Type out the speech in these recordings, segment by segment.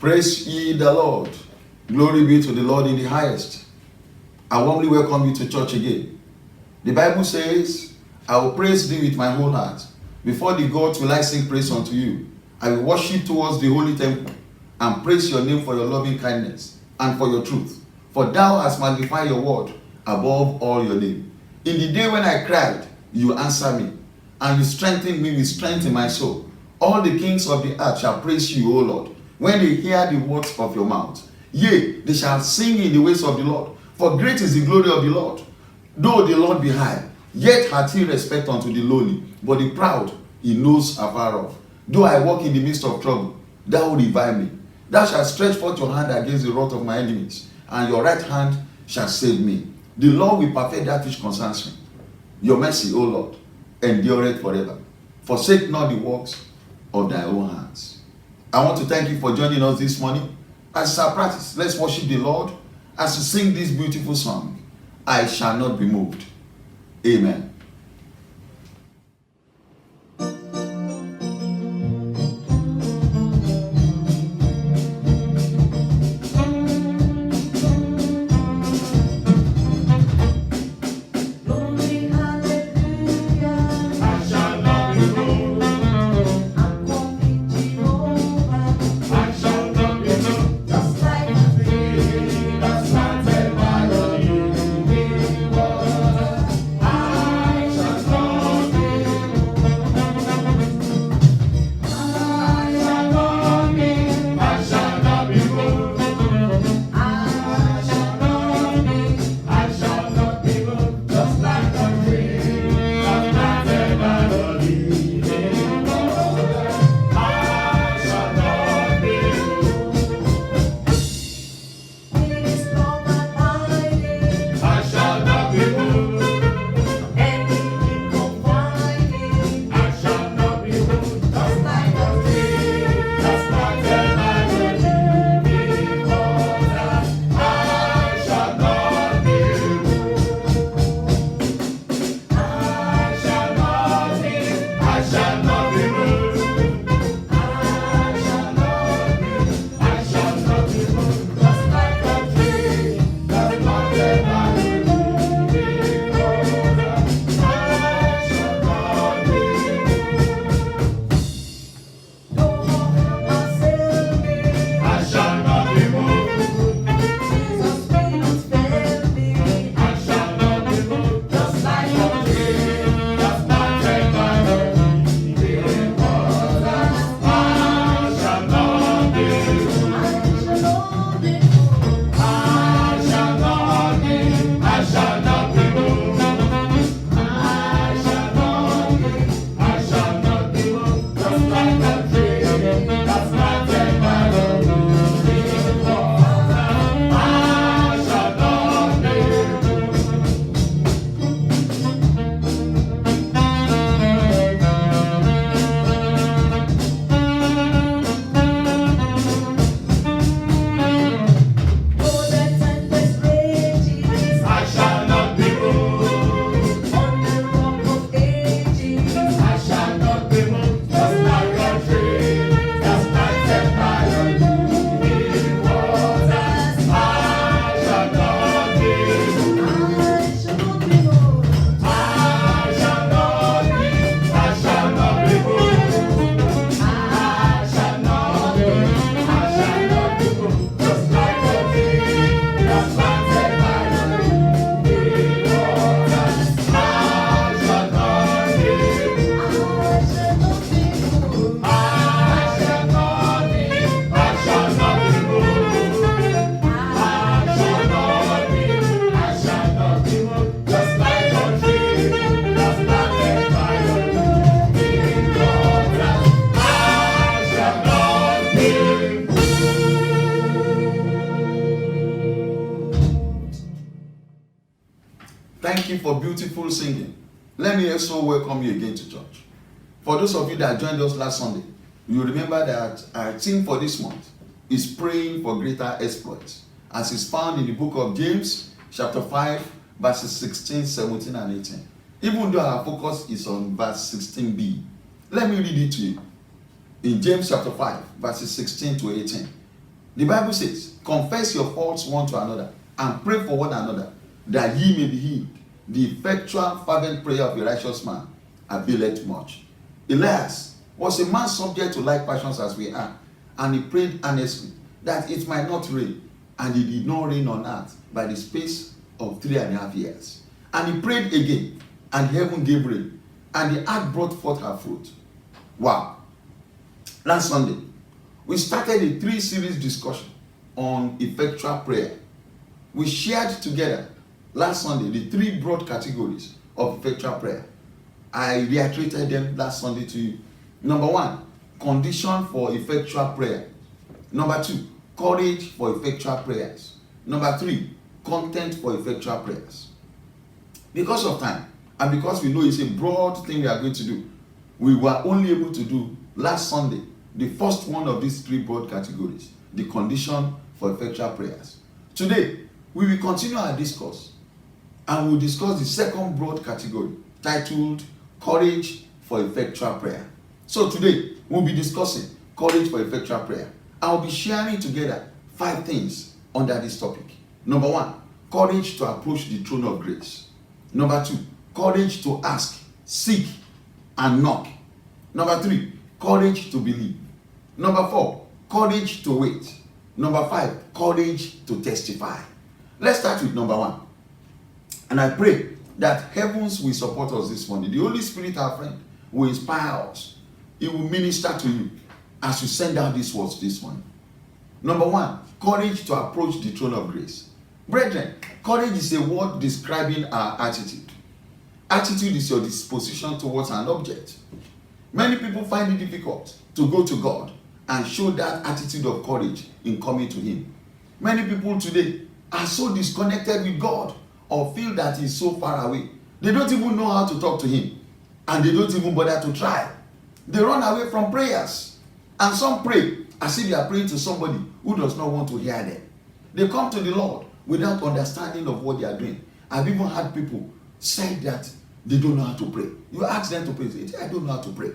Praise ye the Lord. Glory be to the Lord in the highest. I warmly welcome you to church again. The Bible says, I will praise thee with my whole heart. Before the gods will I sing praise unto you. I will worship towards the holy temple and praise your name for your loving kindness and for your truth. For thou hast magnified your word above all your name. In the day when I cried, you answered me, and you strengthened me with strength in my soul. All the kings of the earth shall praise you, O Lord, when they hear the words of your mouth. Yea, they shall sing in the ways of the Lord. For great is the glory of the Lord. Though the Lord be high, yet hath he respect unto the lowly, but the proud he knows afar off. Though I walk in the midst of trouble, thou will revive me. Thou shalt stretch forth your hand against the wrath of my enemies, and your right hand shall save me. The Lord will perfect that which concerns me. Your mercy, O Lord, endureth forever. Forsake not the works of thy own hands. I want to thank you for joining us this morning. As our practice, let's worship the Lord as we sing this beautiful song, I Shall Not Be Moved. Amen. I Thank you for beautiful singing. Let me also welcome you again to church. For those of you that joined us last Sunday, you remember that our theme for this month is praying for greater exploits, as is found in the book of James, chapter 5, verses 16, 17, and 18. Even though our focus is on verse 16b, let me read it to you. In James chapter 5, verses 16 to 18, the Bible says, confess your faults one to another, and pray for one another, that ye may be healed. The effectual fervent prayer of a righteous man availeth much. Elias was a man subject to like passions as we are, and he prayed earnestly that it might not rain, and it did not rain on earth by the space of 3.5 years. And he prayed again, and heaven gave rain, and the earth brought forth her fruit. Wow. Last Sunday, we started a 3-series discussion on effectual prayer. We shared together last Sunday the 3 broad categories of effectual prayer. I reiterated them last Sunday to you. Number 1, condition for effectual prayer. Number 2, courage for effectual prayers. Number 3, content for effectual prayers. Because of time, and because we know it's a broad thing we are going to do, we were only able to do last Sunday the first one of these 3 broad categories, the condition for effectual prayers. Today, we will continue our discourse, and we'll discuss the second broad category, titled courage for effectual prayer. So today, we'll be discussing courage for effectual prayer. I'll be sharing together 5 things under this topic. Number 1, courage to approach the throne of grace. Number 2, courage to ask, seek, and knock. Number 3, courage to believe. Number 4, courage to wait. Number 5, courage to testify. Let's start with number 1. And I pray that heavens will support us this morning. The Holy Spirit, our friend, will inspire us. He will minister to you as you send out these words this morning. Number 1, courage to approach the throne of grace. Brethren, courage is a word describing our attitude. Attitude is your disposition towards an object. Many people find it difficult to go to God and show that attitude of courage in coming to Him. Many people today are so disconnected with God, or feel that He's so far away. They don't even know how to talk to Him, and they don't even bother to try. They run away from prayers, and some pray as if they are praying to somebody who does not want to hear them. They come to the Lord without understanding of what they are doing. I've even had people say that they don't know how to pray. You ask them to pray, they say, I don't know how to pray.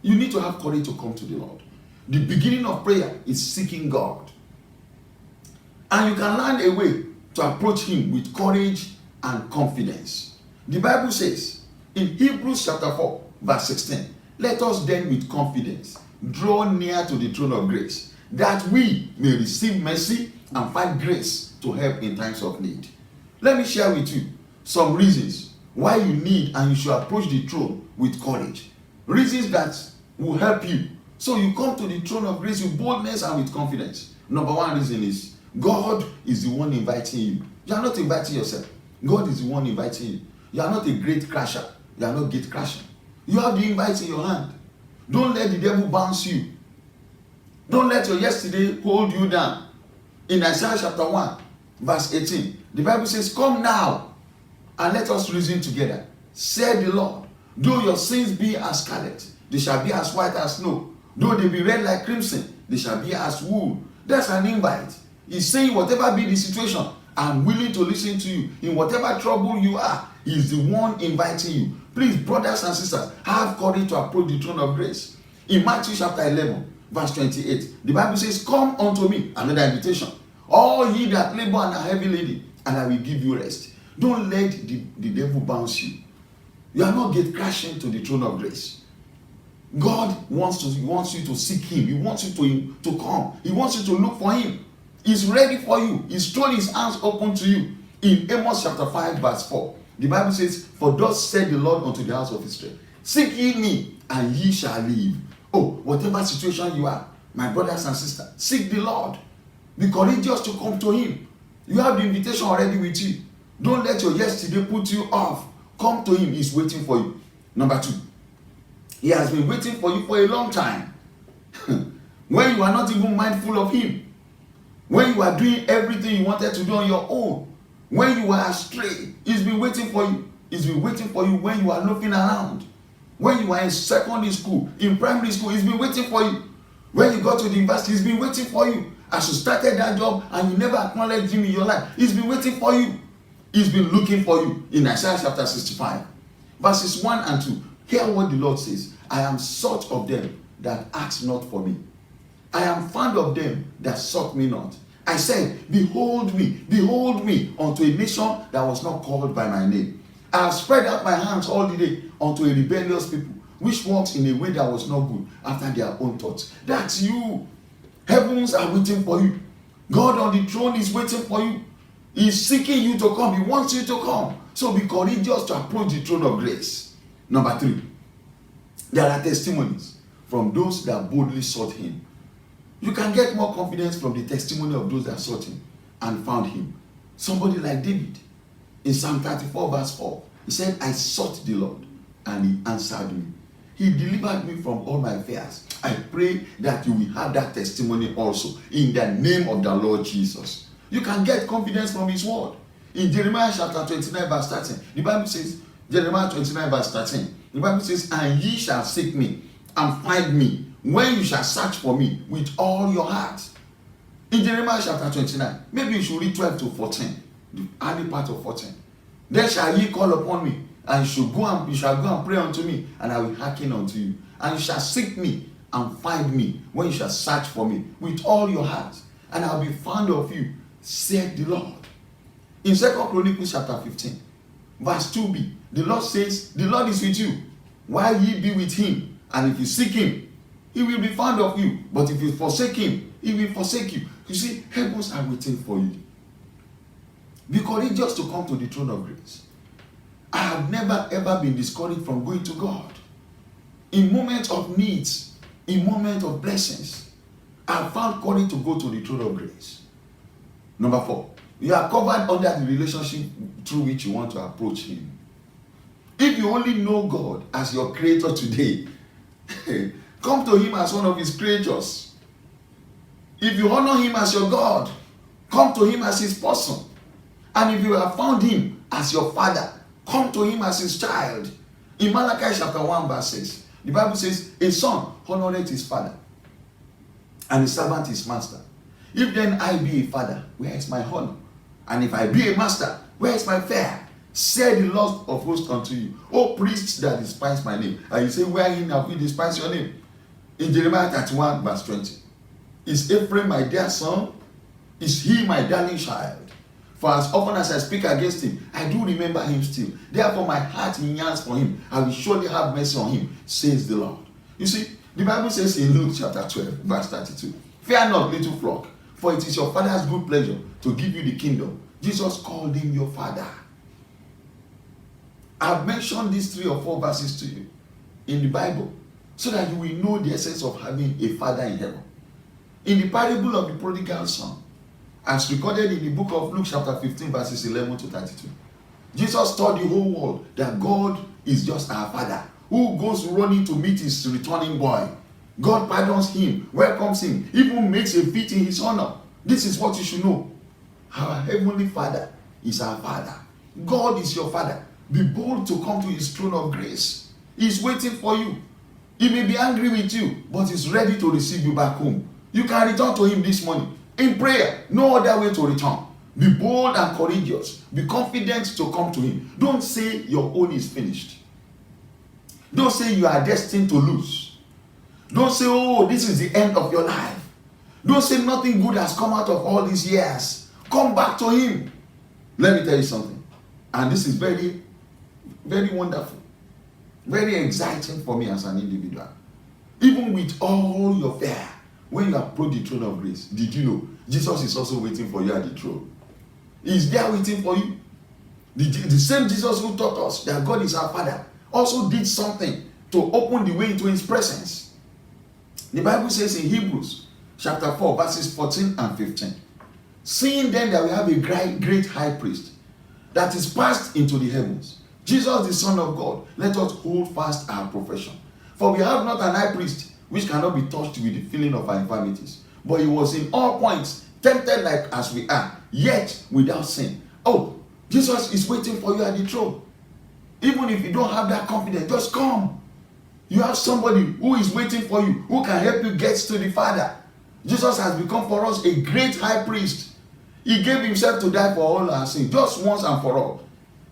You need to have courage to come to the Lord. The beginning of prayer is seeking God. And you can learn a way to approach Him with courage and confidence. The Bible says in Hebrews chapter 4, verse 16, let us then with confidence draw near to the throne of grace, that we may receive mercy and find grace to help in times of need. Let me share with you some reasons why you need and you should approach the throne with courage. Reasons that will help you. So you come to the throne of grace with boldness and with confidence. Number 1 reason is God is the one inviting you. You are not inviting yourself. God is the one inviting you. You are not a great crasher. You are not gate crashing. You have the invite in your hand. Don't let the devil bounce you. Don't let your yesterday hold you down. In Isaiah chapter 1, verse 18, the Bible says, come now and let us reason together. Said the Lord, though your sins be as scarlet, they shall be as white as snow. Though they be red like crimson, they shall be as wool. That's an invite. He's saying, whatever be the situation, I'm willing to listen to you. In whatever trouble you are, He's the one inviting you. Please, brothers and sisters, have courage to approach the throne of grace. In Matthew chapter 11, verse 28, the Bible says, come unto me, another invitation, all ye that labor and are heavy laden, and I will give you rest. Don't let the devil bounce you. You are not get crashing to the throne of grace. God wants you to seek Him. He wants you to come. He wants you to look for Him. He's ready for you. He's thrown His hands open to you. In Amos chapter 5, verse 4, the Bible says, for thus said the Lord unto the house of Israel, seek ye me, and ye shall live. Oh, whatever situation you are, my brothers and sisters, seek the Lord. Be courageous to come to Him. You have the invitation already with you. Don't let your yesterday put you off. Come to Him. He's waiting for you. Number 2, He has been waiting for you for a long time. When you are not even mindful of Him, when you are doing everything you wanted to do on your own, When you are astray, he's been waiting for you. He's been waiting for you when you are looking around. When you are in secondary school, in primary school, he's been waiting for you. When you got to the university, he's been waiting for you. As you started that job and you never acknowledged him in your life, he's been waiting for you. He's been looking for you. In Isaiah chapter 65, verses 1 and 2, hear what the Lord says. I am sought of them that ask not for me. I am fond of them that sought me not. I said, behold me unto a nation that was not called by my name. I have spread out my hands all the day unto a rebellious people, which walks in a way that was not good after their own thoughts. That's you. Heavens are waiting for you. God on the throne is waiting for you. He's seeking you to come. He wants you to come. So be courageous to approach the throne of grace. Number 3, there are testimonies from those that boldly sought him. You can get more confidence from the testimony of those that sought him and found him. Somebody like David in Psalm 34 verse 4, he said, I sought the Lord and he answered me. He delivered me from all my fears. I pray that you will have that testimony also in the name of the Lord Jesus. You can get confidence from his word. In Jeremiah chapter 29 verse 13, the Bible says, Jeremiah 29 verse 13, the Bible says, and ye shall seek me and find me when you shall search for me with all your heart. In Jeremiah chapter 29, maybe you should read 12 to 14, the early part of 14. Then shall ye call upon me, and you shall go and pray unto me, and I will hearken unto you. And you shall seek me and find me when you shall search for me with all your heart, and I will be found of you, said the Lord. In 2 Chronicles chapter 15, verse 2b, the Lord says, the Lord is with you, while ye be with him, and if you seek him, he will be found of you. But if you forsake him, he will forsake you. You see, heavens are waiting for you. Be courageous to come to the throne of grace. I have never ever been discouraged from going to God. In moments of needs, in moments of blessings, I have found courage to go to the throne of grace. Number 4, you are covered under the relationship through which you want to approach him. If you only know God as your creator today, come to him as one of his creatures. If you honor him as your God, come to him as his person. And if you have found him as your father, come to him as his child. In Malachi chapter 1 verse 6, the Bible says, a son honoreth his father, and a servant his master. If then I be a father, where is my honor? And if I be a master, where is my fare? Said the Lord of hosts unto you, O priests that despise my name. And you say, wherein have we despised your name? In Jeremiah 31 verse 20, is Ephraim my dear son? Is he my darling child? For as often as I speak against him, I do remember him still. Therefore my heart yearns for him. I will surely have mercy on him, says the Lord. You see, the Bible says in Luke chapter 12 verse 32, fear not, little flock, for it is your father's good pleasure to give you the kingdom. Jesus called him your father. I've mentioned these 3 or 4 verses to you in the Bible so that you will know the essence of having a father in heaven. In the parable of the prodigal son, as recorded in the book of Luke chapter 15 verses 11 to 32, Jesus told the whole world that God is just our father who goes running to meet his returning boy. God pardons him, welcomes him, even makes a feast in his honor. This is what you should know. Our heavenly Father is our Father. God is your Father. Be bold to come to his throne of grace. He's waiting for you. He may be angry with you, but he's ready to receive you back home. You can return to him this morning in prayer. No other way to return. Be bold and courageous. Be confident to come to him. Don't say your own is finished. Don't say you are destined to lose. Don't say, oh, this is the end of your life. Don't say nothing good has come out of all these years. Come back to him. Let me tell you something. And this is very, very wonderful. Very exciting for me as an individual. Even with all your fear, when you approach the throne of grace, did you know Jesus is also waiting for you at the throne? He's there waiting for you. The same Jesus who taught us that God is our Father also did something to open the way into his presence. The Bible says in Hebrews chapter 4 verses 14 and 15, seeing then that we have a great high priest that is passed into the heavens, Jesus the Son of God, let us hold fast our profession. For we have not an high priest which cannot be touched with the feeling of our infirmities, but he was in all points tempted like as we are, yet without sin. Oh, Jesus is waiting for you at the throne. Even if you don't have that confidence, just come. You have somebody who is waiting for you, who can help you get to the Father. Jesus has become for us a great high priest. He gave himself to die for all our sins, just once and for all.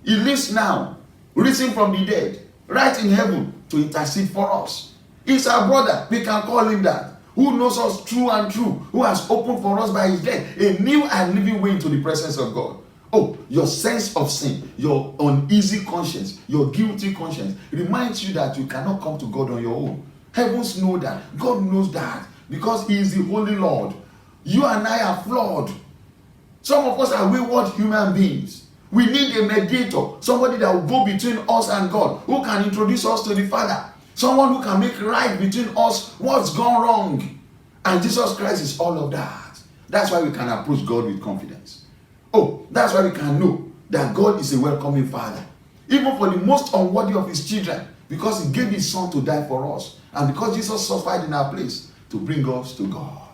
He lives now, risen from the dead, right in heaven to intercede for us. He's our brother, we can call him that, who knows us true and true, who has opened for us by his death a new and living way into the presence of God. Oh, your sense of sin, your uneasy conscience, your guilty conscience reminds you that you cannot come to God on your own. Heavens know that. God knows that because he is the Holy Lord. You and I are flawed. Some of us are wayward human beings. We need a mediator, somebody that will go between us and God, who can introduce us to the Father, someone who can make right between us what's gone wrong. And Jesus Christ is all of that. That's why we can approach God with confidence. Oh, that's why we can know that God is a welcoming Father, even for the most unworthy of his children, because he gave his son to die for us, and because Jesus suffered in our place to bring us to God.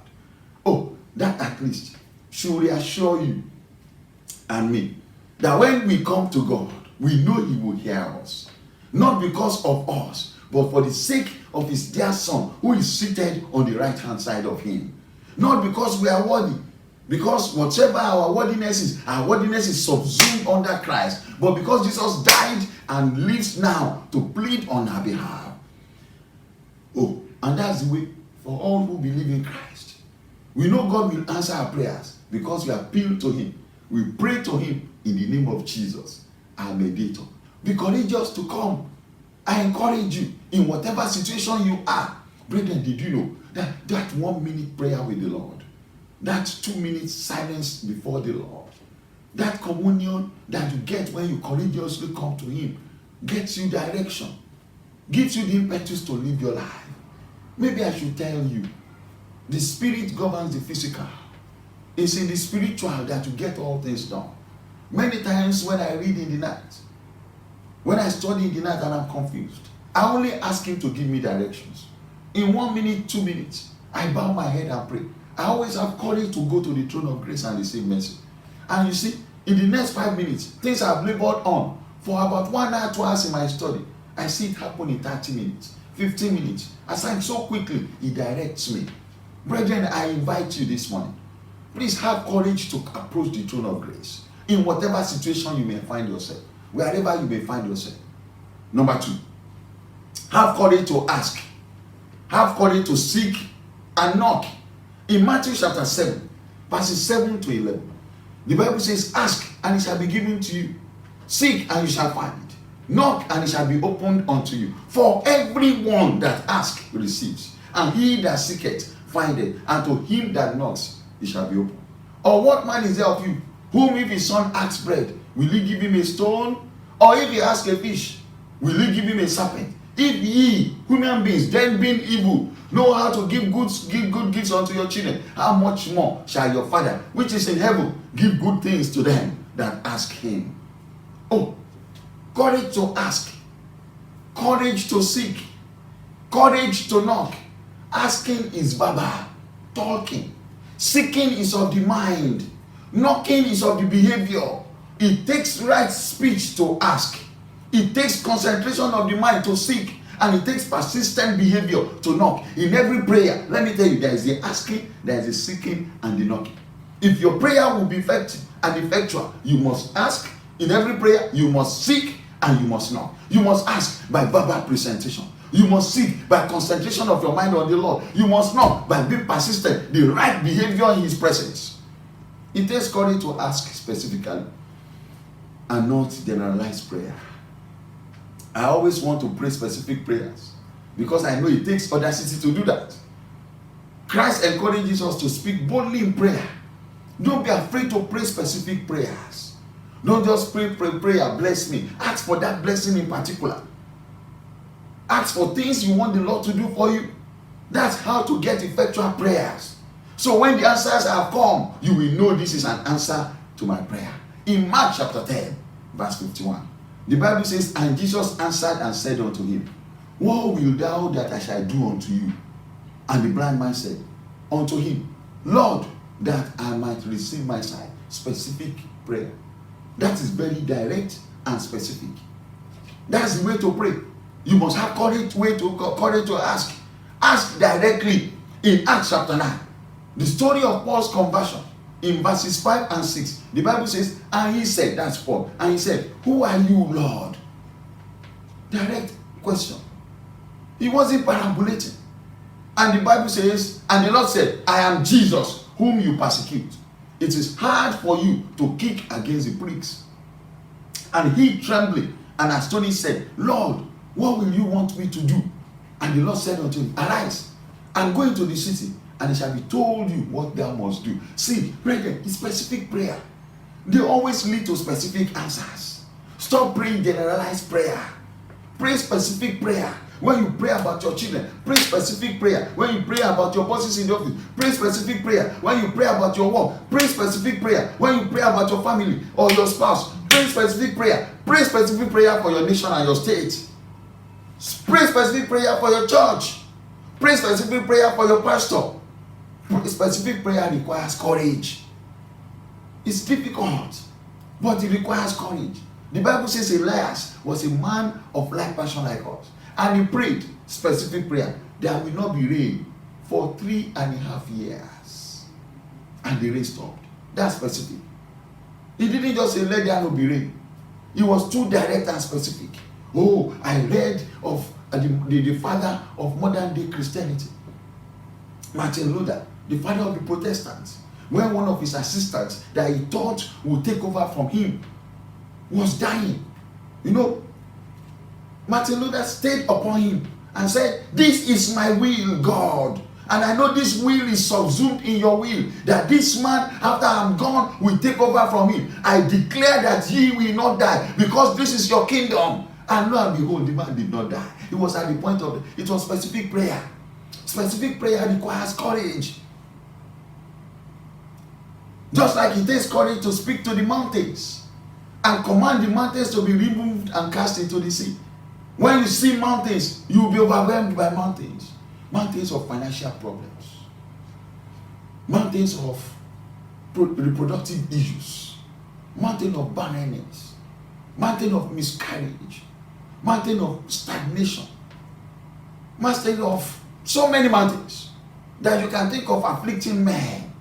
Oh, that at least should reassure you and me that when we come to God, we know he will hear us, not because of us, but for the sake of his dear son who is seated on the right hand side of him. Not because we are worthy, because whatever our worthiness is subsumed under Christ, but because Jesus died and lives now to plead on our behalf. Oh, and that's the way for all who believe in Christ. We know God will answer our prayers because we appeal to him. We pray to him in the name of Jesus, our mediator. Be courageous to come. I encourage you, in whatever situation you are. Brethren, did you know that 1 minute prayer with the Lord, that 2 minutes silence before the Lord, that communion that you get when you courageously come to him, gets you direction, gives you the impetus to live your life. Maybe I should tell you, the spirit governs the physical. It's in the spiritual that you get all things done. Many times when I read in the night, when I study in the night and I'm confused, I only ask him to give me directions. In 1 minute, 2 minutes, I bow my head and pray. I always have courage to go to the throne of grace and receive mercy. And you see, in the next 5 minutes, things I've labored on for about 1 hour, 2 hours in my study, I see it happen in 30 minutes, 15 minutes. As I'm so quickly, he directs me. Brethren, I invite you this morning. Please have courage to approach the throne of grace in whatever situation you may find yourself, wherever you may find yourself. Number 2, have courage to ask. Have courage to seek and knock. In Matthew chapter 7, verses 7 to 11, the Bible says, ask and it shall be given to you. Seek and you shall find. Knock and it shall be opened unto you. For everyone that asks receives, and he that seeketh findeth, and to him that knocks it shall be opened. Or what man is there of you, whom if his son asks bread, will he give him a stone? Or if he asks a fish, will he give him a serpent? If ye, human beings, then being evil, know how to give good gifts unto your children, how much more shall your Father, which is in heaven, give good things to them that ask him? Oh, courage to ask, courage to seek, courage to knock. Asking is verbal, talking. Seeking is of the mind. Knocking is of the behavior. It takes right speech to ask. It takes concentration of the mind to seek. And it takes persistent behavior to knock. In every prayer, let me tell you, there is the asking, there is the seeking, and the knocking. If your prayer will be effective and effectual, you must ask. In every prayer, you must seek and you must knock. You must ask by verbal presentation. You must seek by concentration of your mind on the Lord. You must knock by being persistent, the right behavior in his presence. It takes courage to ask specifically and not generalized prayer. I always want to pray specific prayers because I know it takes audacity to do that. Christ encourages us to speak boldly in prayer. Don't be afraid to pray specific prayers. Don't just pray, bless me. Ask for that blessing in particular. Ask for things you want the Lord to do for you. That's how to get effectual prayers. So when the answers have come, you will know this is an answer to my prayer. In Mark chapter 10, verse 51, the Bible says, and Jesus answered and said unto him, what wilt thou that I shall do unto you? And the blind man said unto him, Lord, that I might receive my sight. Specific prayer. That is very direct and specific. That's the way to pray. You must have courage to ask. Ask directly. In Acts chapter 9, the story of Paul's conversion, in verses 5 and 6, the Bible says, and he said, that's Paul, and he said, who are you, Lord? Direct question. He wasn't parabolating. And the Bible says, and the Lord said, I am Jesus, whom you persecute. It is hard for you to kick against the pricks. And he, trembling and astonished, said, Lord, what will you want me to do? And the Lord said unto him, arise and go into the city, and it shall be told you what thou must do. See, brethren, it's specific prayer. They always lead to specific answers. Stop praying generalized prayer. Pray specific prayer. When you pray about your children, pray specific prayer. When you pray about your bosses in the office, pray specific prayer. When you pray about your work, pray specific prayer. When you pray about your family or your spouse, pray specific prayer. Pray specific prayer for your nation and your state. Pray specific prayer for your church. Pray specific prayer for your pastor. Specific prayer requires courage. It's difficult, but it requires courage. The Bible says Elias was a man of like passion like us. And he prayed specific prayer. There will not be rain for 3.5 years. And the rain stopped. That's specific. He didn't just say, let there not be rain. He was too direct and specific. Oh, I read of the father of modern day Christianity, Martin Luther, the father of the Protestants, when one of his assistants that he thought would take over from him was dying. You know, Martin Luther stayed upon him and said, this is my will, God. And I know this will is subsumed in your will, that this man, after I'm gone, will take over from him. I declare that ye will not die, because this is your kingdom. And lo and behold, the man did not die. It was at the point of it was specific prayer. Specific prayer requires courage. Just like it takes courage to speak to the mountains and command the mountains to be removed and cast into the sea. When you see mountains, you will be overwhelmed by mountains. Mountains of financial problems. Mountains of reproductive issues. Mountain of barrenness. Mountain of miscarriage. Mountain of stagnation. Mountain of so many mountains that you can think of afflicting men.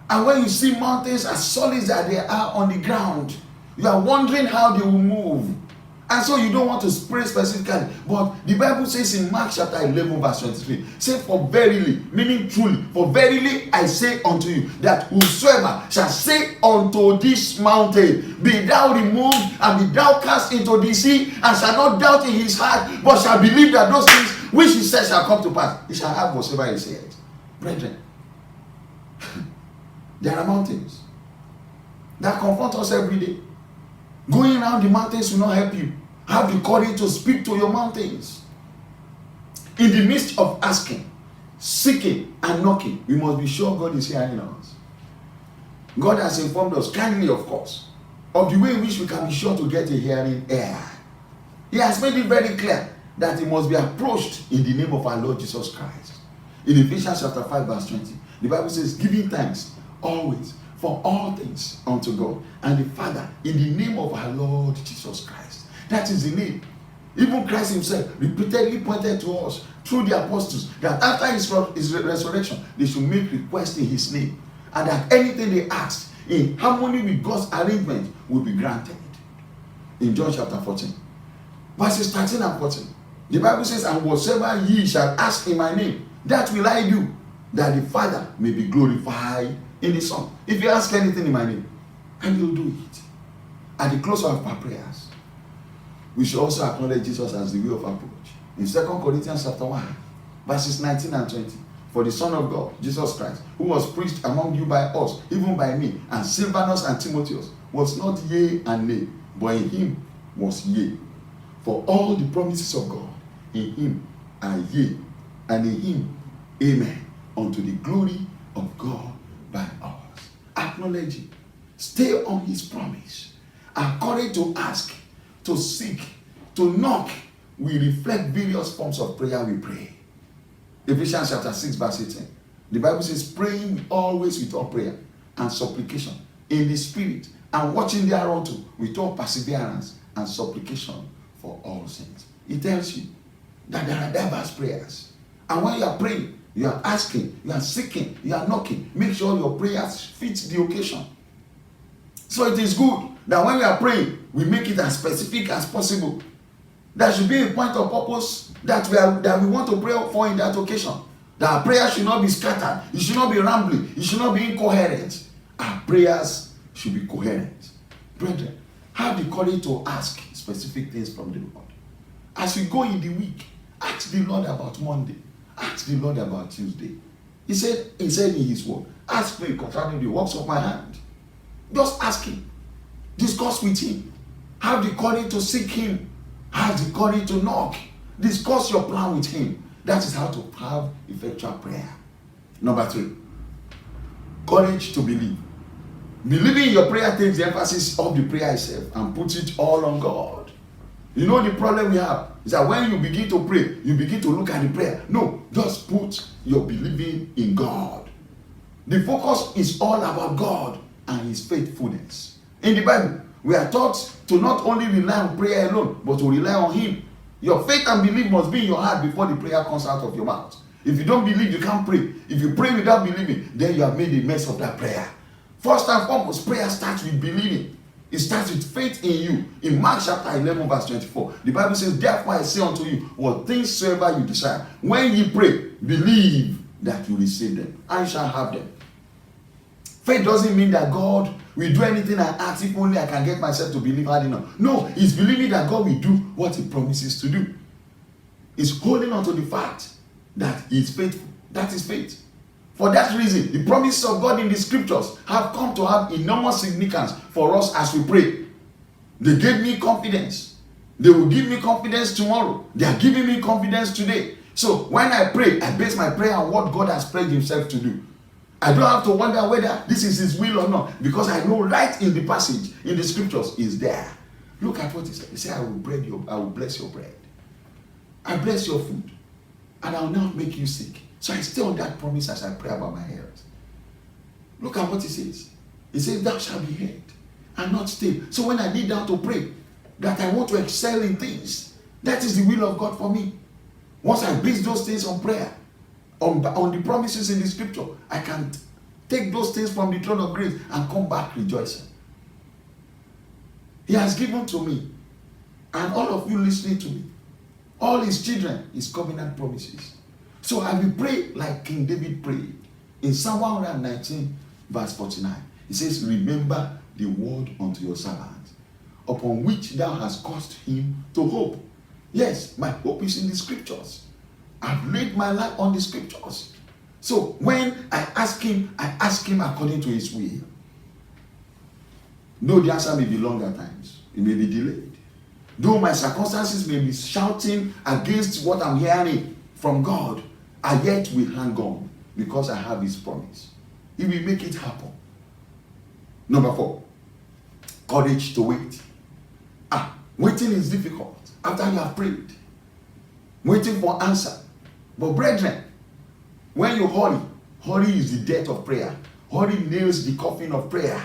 And when you see mountains as solid as they are on the ground, you are wondering how they will move. And so you don't want to pray specifically. But the Bible says in Mark chapter 11 verse 23, say, for verily, meaning truly, for verily I say unto you, that whosoever shall say unto this mountain, be thou removed and be thou cast into the sea, and shall not doubt in his heart, but shall believe that those things which he said shall come to pass, he shall have whatsoever he said. Brethren, there are mountains that confront us every day. Going around the mountains will not help you. Have the courage to speak to your mountains. In the midst of asking, seeking, and knocking, we must be sure God is hearing us. God has informed us, kindly of course, of the way in which we can be sure to get a hearing ear. He has made it very clear that it must be approached in the name of our Lord Jesus Christ. In Ephesians chapter 5 verse 20, the Bible says, giving thanks always for all things unto God and the Father in the name of our Lord Jesus Christ. That is the name. Even Christ himself repeatedly pointed to us through the apostles that after his resurrection, they should make requests in his name, and that anything they asked in harmony with God's arrangement will be granted. In John chapter 14, verses 13 and 14, the Bible says, and whatsoever ye shall ask in my name, that will I do, that the Father may be glorified in the Son. If you ask anything in my name, and you'll do it. At the close of our prayers, we should also acknowledge Jesus as the way of approach. In 2 Corinthians chapter 1, verses 19 and 20, for the Son of God, Jesus Christ, who was preached among you by us, even by me, and Silvanus and Timotheus, was not yea and nay, but in him was yea. For all the promises of God in him are yea, and in him amen, unto the glory of God by us. Acknowledge it. Stay on his promise. Our courage to ask, to seek, to knock, we reflect various forms of prayer we pray. Ephesians chapter 6 verse 18. The Bible says, praying always with all prayer and supplication in the spirit, and watching thereunto with all perseverance and supplication for all saints. It tells you that there are diverse prayers. And when you are praying, you are asking, you are seeking, you are knocking. Make sure your prayers fit the occasion. So it is good that when we are praying, we make it as specific as possible. There should be a point of purpose that we want to pray for in that occasion. That our prayers should not be scattered. It should not be rambling. It should not be incoherent. Our prayers should be coherent. Brethren, have the courage to ask specific things from the Lord. As we go in the week, ask the Lord about Monday. Ask the Lord about Tuesday. He said in his word, ask me concerning the works of my hand. Just ask him. Discuss with him. Have the courage to seek him. Have the courage to knock. Discuss your plan with him. That is how to have effectual prayer. Number 3, courage to believe. Believing in your prayer takes the emphasis of the prayer itself and puts it all on God. You know the problem we have is that when you begin to pray, you begin to look at the prayer. No, just put your believing in God. The focus is all about God and his faithfulness. In the Bible, we are taught to not only rely on prayer alone, but to rely on him. Your faith and belief must be in your heart before the prayer comes out of your mouth. If you don't believe, you can't pray. If you pray without believing, then you have made a mess of that prayer. First and foremost, prayer starts with believing. It starts with faith in you. In Mark chapter 11 verse 24, the Bible says, therefore I say unto you, what things soever you desire, when ye pray, believe that you receive them, and you shall have them. Faith doesn't mean that God will do anything I ask if only I can get myself to believe hard enough. No, it's believing that God will do what he promises to do. It's holding on to the fact that he is faithful. That is faith. For that reason, the promises of God in the scriptures have come to have enormous significance for us as we pray. They gave me confidence. They will give me confidence tomorrow. They are giving me confidence today. So when I pray, I base my prayer on what God has pledged himself to do. I don't have to wonder whether this is his will or not, because I know right in the passage, in the scriptures, is there. Look at what he said. He said, I will bless your bread. I bless your food. And I will now make you sick. So I stay on that promise as I pray about my health. Look at what he says. He says, thou shalt be heard and not stay. So when I kneel down to pray, that I want to excel in things, that is the will of God for me. Once I base those things on prayer, on the promises in the scripture, I can take those things from the throne of grace and come back rejoicing. He has given to me, and all of you listening to me, all his children, his covenant promises. So I will pray like King David prayed in Psalm 119 verse 49. He says, remember the word unto your servant, upon which thou hast caused him to hope. Yes, my hope is in the scriptures. I've laid my life on the scriptures. So when I ask him according to his will. Though the answer may be long at times, it may be delayed. Though my circumstances may be shouting against what I'm hearing from God, I yet will hang on because I have his promise. He will make it happen. Number 4, courage to wait. Waiting is difficult after you have prayed. Waiting for answer. But brethren, when you hurry is the death of prayer. Hurry nails the coffin of prayer.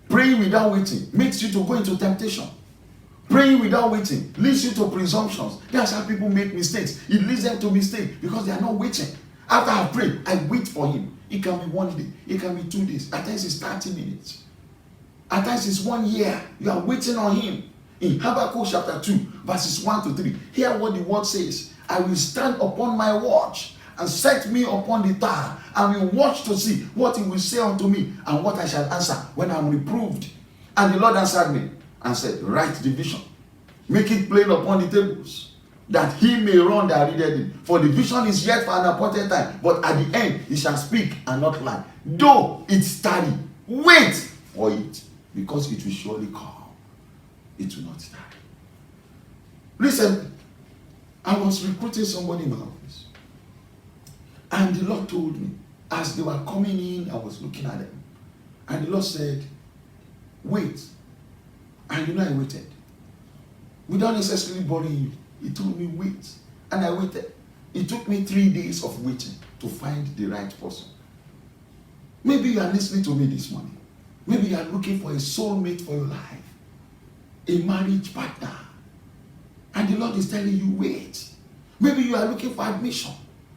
Praying without waiting makes you to go into temptation. Praying without waiting leads you to presumptions. That's how people make mistakes. It leads them to mistakes because they are not waiting. After I pray, I wait for him. It can be 1 day. It can be 2 days. At times it's 30 minutes. At times it's 1 year. You are waiting on him. In Habakkuk chapter 2, verses 1 to 3, hear what the word says. I will stand upon my watch and set me upon the tower, and will watch to see what he will say unto me, and what I shall answer when I am reproved. And the Lord answered me and said, write the vision, make it plain upon the tables, that he may run that readeth it. For the vision is yet for an appointed time, but at the end he shall speak and not lie. Though it tarry, wait for it, because it will surely come. It will not tarry. Recently, I was recruiting somebody in my office, and the Lord told me, as they were coming in, I was looking at them, and the Lord said, wait. And I waited. Without necessarily boring you, he told me, wait. And I waited. It took me 3 days of waiting to find the right person. Maybe you are listening to me this morning. Maybe you are looking for a soulmate for your life, a marriage partner, and the Lord is telling you, wait. Maybe you are looking for admission,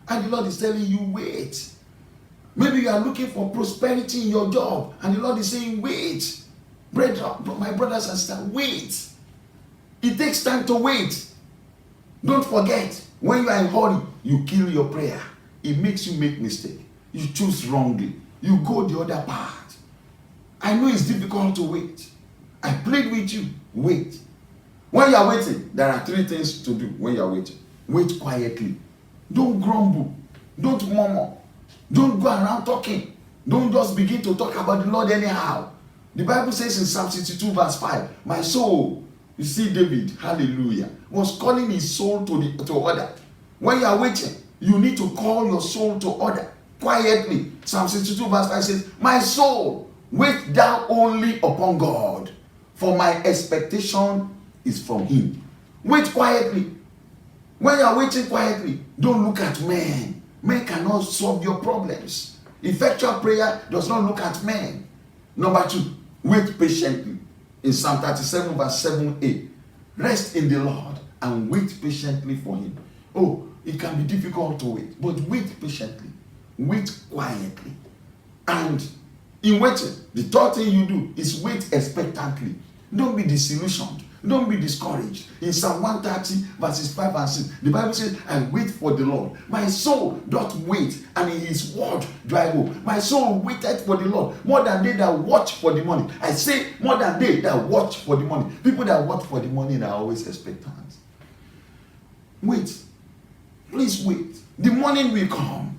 and the Lord is telling you, wait. Maybe you are looking for prosperity in your job, and the Lord is saying, wait. My brothers and sisters, wait. It takes time to wait. Don't forget, when you are in a hurry, you kill your prayer. It makes you make mistake. You choose wrongly. You go the other path. I know it's difficult to wait. I plead with you, wait. When you are waiting, there are 3 things to do when you are waiting. Wait quietly. Don't grumble. Don't murmur. Don't go around talking. Don't just begin to talk about the Lord anyhow. The Bible says in Psalm 62 verse 5, my soul, you see David, hallelujah, was calling his soul to order. When you are waiting, you need to call your soul to order quietly. Psalm 62 verse 5 says, my soul, wait thou only upon God, for my expectation is from him. Wait quietly. When you are waiting quietly, don't look at men. Men cannot solve your problems. Effectual prayer does not look at men. Number 2, wait patiently. In Psalm 37 verse 7a, rest in the Lord and wait patiently for him. Oh, it can be difficult to wait, but wait patiently. Wait quietly. And in waiting, the 3rd thing you do is wait expectantly. Don't be disillusioned. Don't be discouraged. In Psalm 130 verses 5 and 6, the Bible says, I wait for the Lord. My soul doth wait, and in his word do I hope. My soul waited for the Lord more than they that watch for the money. I say more than they that watch for the money. People that watch for the money are always expectant. Wait. Please wait. The morning will come.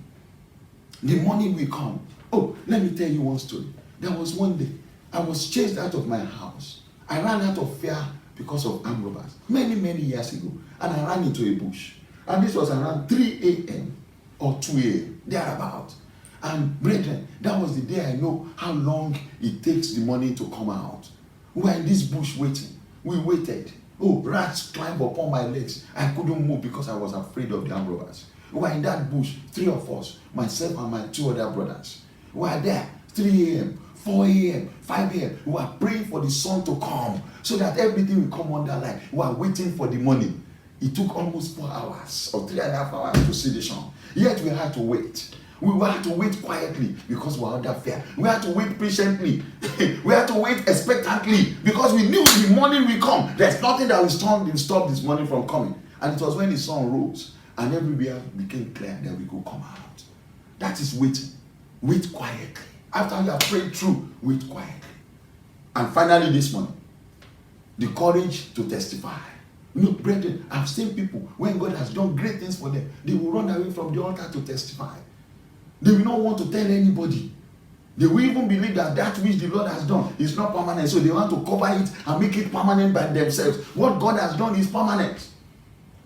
The morning will come. Oh, let me tell you one story. There was one day I was chased out of my house. I ran out of fear because of armed robbers many years ago, and I ran into a bush, and this was around 3 a.m. or 2 a.m. thereabout. And brethren, that was the day I know how long it takes the money to come out. We were in this bush waiting. We waited. Oh, rats climbed upon my legs. I couldn't move because I was afraid of the armed robbers. We were in that bush, 3 of us, myself and my 2 other brothers. We were there, 3 a.m., 4 a.m., 5 a.m. We were praying for the sun to come so that everything will come under light. We were waiting for the money. It took almost 4 hours or 3.5 hours to see the sun. Yet we had to wait. We had to wait quietly because we were under fear. We had to wait patiently. We had to wait expectantly because we knew the morning will come. There's nothing that will stop this morning from coming. And it was when the sun rose and everywhere became clear that we could come out. That is waiting. Wait quietly. After you have prayed through, wait quietly. And finally this morning, the courage to testify. Look, brethren, I've seen people, when God has done great things for them, they will run away from the altar to testify. They will not want to tell anybody. They will even believe that that which the Lord has done is not permanent. So they want to cover it and make it permanent by themselves. What God has done is permanent.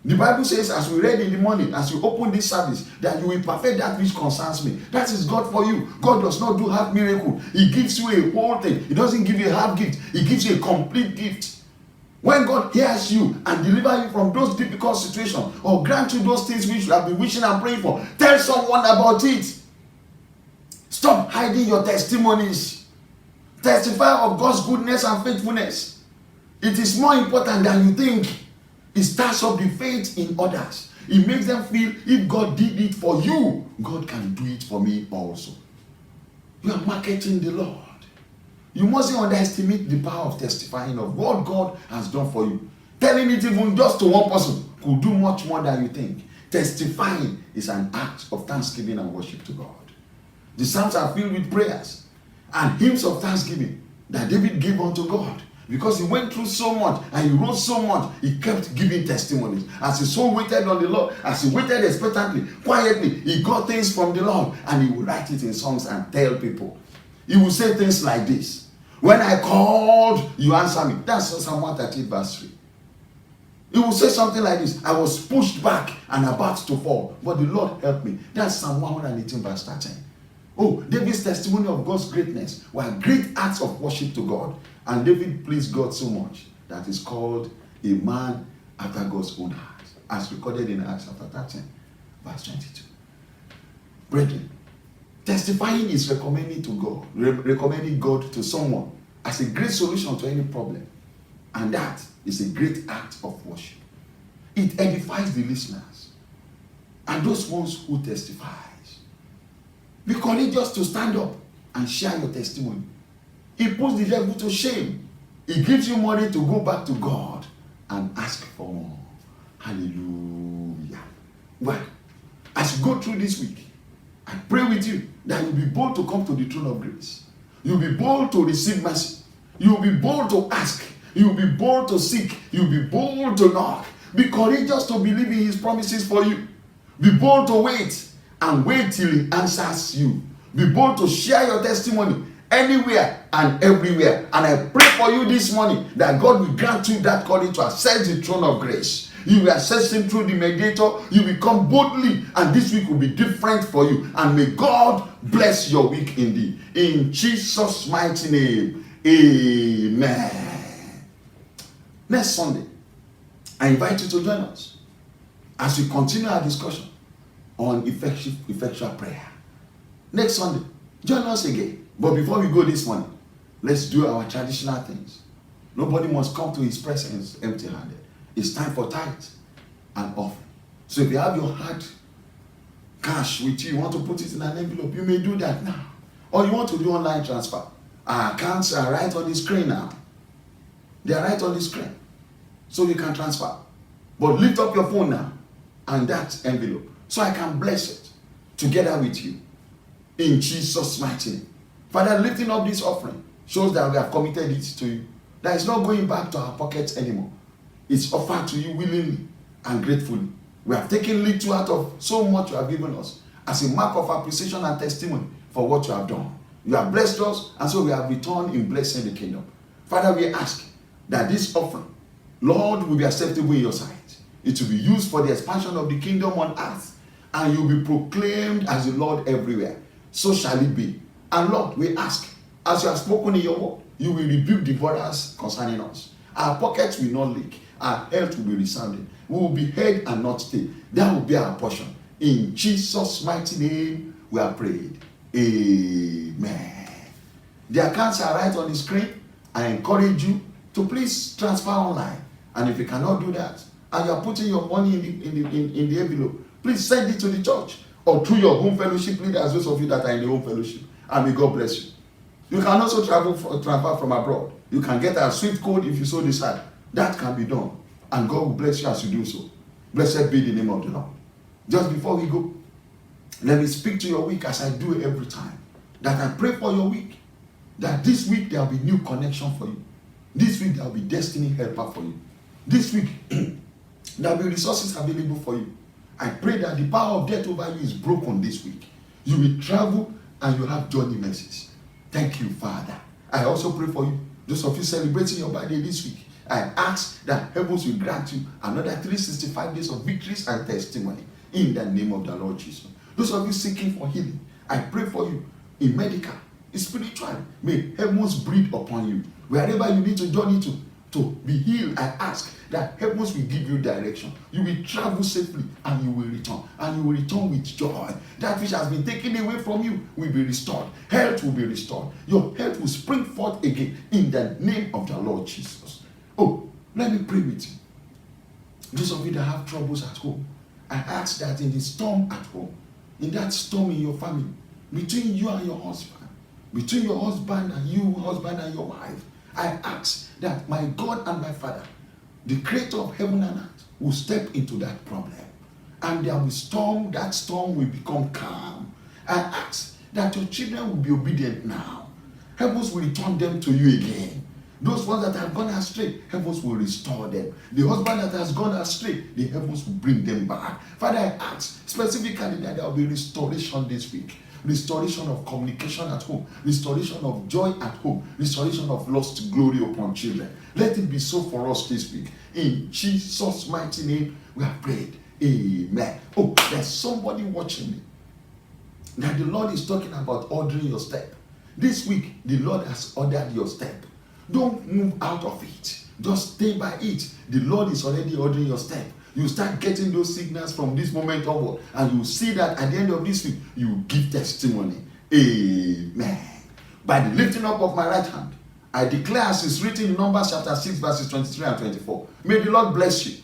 The Bible says, as we read in the morning, as you open this service, that you will perfect that which concerns me. That is God for you. God does not do half miracle. He gives you a whole thing. He doesn't give you a half gift. He gives you a complete gift. When God hears you and delivers you from those difficult situations or grant you those things which you have been wishing and praying for, tell someone about it. Stop hiding your testimonies. Testify of God's goodness and faithfulness. It is more important than you think. It starts up the faith in others. It makes them feel if God did it for you, God can do it for me also. You are marketing the Lord. You mustn't underestimate the power of testifying of what God has done for you. Telling it even just to one person could do much more than you think. Testifying is an act of thanksgiving and worship to God. The Psalms are filled with prayers and hymns of thanksgiving that David gave unto God. Because he went through so much and he wrote so much, he kept giving testimonies. As his soul waited on the Lord, as he waited expectantly, quietly, he got things from the Lord and he would write it in songs and tell people. He would say things like this: when I called, you answered me. That's Psalm 138 verse 3. He will say something like this: I was pushed back and about to fall, but the Lord helped me. That's Psalm 118 verse 13. Oh, David's testimony of God's greatness were great acts of worship to God. And David pleased God so much that he's called a man after God's own heart, as recorded in Acts chapter 13, verse 22. Brethren, Testifying is recommending to God, recommending God to someone as a great solution to any problem. And that is a great act of worship. It edifies the listeners and those ones who testifies. Be courageous to stand up and share your testimony. It puts the devil to shame. It gives you money to go back to God and ask for more. Hallelujah. Well, as you go through this week, I pray with you that you'll be bold to come to the throne of grace. You'll be bold to receive mercy. You'll be bold to ask. You'll be bold to seek. You'll be bold to knock. Be courageous to believe in his promises for you. Be bold to wait and wait till he answers you. Be bold to share your testimony anywhere and everywhere. And I pray for you this morning that God will grant you that courage to access the throne of grace. You will access him through the mediator. You will come boldly, and this week will be different for you. And may God bless your week indeed. In Jesus' mighty name, amen. Next Sunday, I invite you to join us as we continue our discussion on effectual prayer. Next Sunday, join us again. But before we go this morning, let's do our traditional things. Nobody must come to his presence empty-handed. It's time for tithe and offering. So if you have your hard cash with you, you want to put it in an envelope, you may do that now. Or you want to do online transfer. Our accounts are right on the screen now. They are right on the screen. So you can transfer. But lift up your phone now and that envelope so I can bless it together with you. In Jesus' mighty name. Father, lifting up this offering shows that we have committed it to you. That it's not going back to our pockets anymore. It's offered to you willingly and gratefully. We have taken little out of so much you have given us as a mark of appreciation and testimony for what you have done. You have blessed us, and so we have returned in blessing the kingdom. Father, we ask that this offering, Lord, will be acceptable in your sight. It will be used for the expansion of the kingdom on earth, and you will be proclaimed as the Lord everywhere. So shall it be. And Lord, we ask, as you have spoken in your word, you will rebuke devourers concerning us. Our pockets will not leak. Our health will be resounding. We will be head and not tail. That will be our portion. In Jesus' mighty name, we are prayed. Amen. The accounts are right on the screen. I encourage you to please transfer online. And if you cannot do that, and you are putting your money in the envelope, please send it to the church or through your home fellowship leaders, those of you that are in the home fellowship. And may God bless you. You can also transfer from abroad. You can get a swift code if you so decide. That can be done. And God will bless you as you do so. Blessed be the name of the Lord. Just before we go, let me speak to your week as I do every time. That I pray for your week. That this week there will be new connection for you. This week there will be destiny helper for you. This week there will be resources available for you. I pray that the power of death over you is broken this week. You will travel and you have journey mercies. Thank you, Father. I also pray for you. Those of you celebrating your birthday this week, I ask that heavens will grant you another 365 days of victories and testimony in the name of the Lord Jesus. Those of you seeking for healing, I pray for you in medical, in spiritual. May heavens breathe upon you. Wherever you need to journey to be healed, I ask that heavens will give you direction. You will travel safely and you will return. And you will return with joy. That which has been taken away from you will be restored. Health will be restored. Your health will spring forth again in the name of the Lord Jesus. Oh, let me pray with you. Those of you that have troubles at home, I ask that in the storm at home, in that storm in your family, between you and your husband, between your husband and you, husband and your wife, I ask that my God and my Father, the creator of heaven and earth, will step into that problem. And there will storm, that storm will become calm. I ask that your children will be obedient now. Heavens will return them to you again. Those ones that have gone astray, heavens will restore them. The husband that has gone astray, the heavens will bring them back. Father, I ask specifically that there will be restoration this week. Restoration of communication at home. Restoration of joy at home. Restoration of lost glory upon children. Let it be so for us this week. In Jesus' mighty name, we have prayed. Amen. Oh, there's somebody watching me. That the Lord is talking about ordering your step. This week, the Lord has ordered your step. Don't move out of it. Just stay by it. The Lord is already ordering your step. You start getting those signals from this moment onward, and you see that at the end of this week, you give testimony. Amen. By the lifting up of my right hand, I declare, as is written in Numbers chapter 6, verses 23 and 24, may the Lord bless you,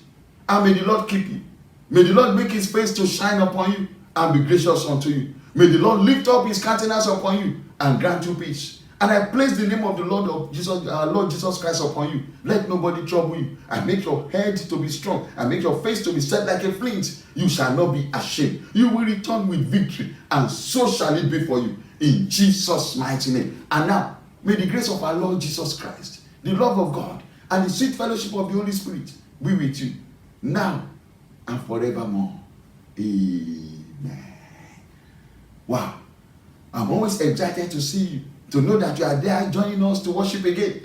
and may the Lord keep you. May the Lord make his face to shine upon you and be gracious unto you. May the Lord lift up his countenance upon you and grant you peace. And I place the name of the Lord Jesus Christ upon you. Let nobody trouble you. I make your head to be strong. I make your face to be set like a flint. You shall not be ashamed. You will return with victory, and so shall it be for you. In Jesus' mighty name. And now, may the grace of our Lord Jesus Christ, the love of God, and the sweet fellowship of the Holy Spirit be with you now and forevermore. Amen. Wow. I'm always excited to see you, to know that you are there joining us to worship again.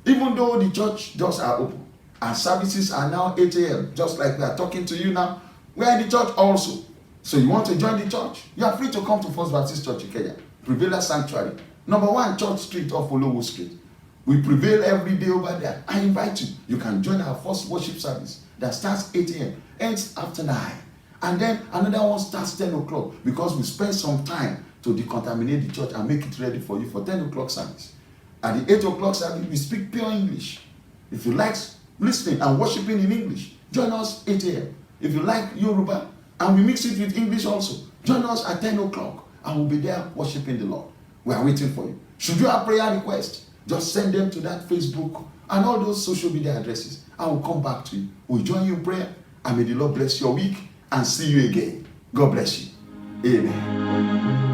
Even though the church doors are open, our services are now 8 a.m., just like we are talking to you now. We are in the church also. So you want to join the church? You are free to come to First Baptist Church in Kenya, Prevail Sanctuary, number 1 Church Street off Olowo Street. We prevail every day over there. I invite you. You can join our first worship service that starts 8 a.m., ends after 9. And then another one starts 10 o'clock because we spend some time to decontaminate the church and make it ready for you for 10 o'clock service. At the 8 o'clock service, we speak pure English. If you like listening and worshiping in English, join us 8 a.m. If you like Yoruba, and we mix it with English also, join us at 10 o'clock and we'll be there worshiping the Lord. We are waiting for you. Should you have prayer requests, just send them to that Facebook and all those social media addresses. I will come back to you. We'll join you in prayer, and may the Lord bless your week and see you again. God bless you. Amen.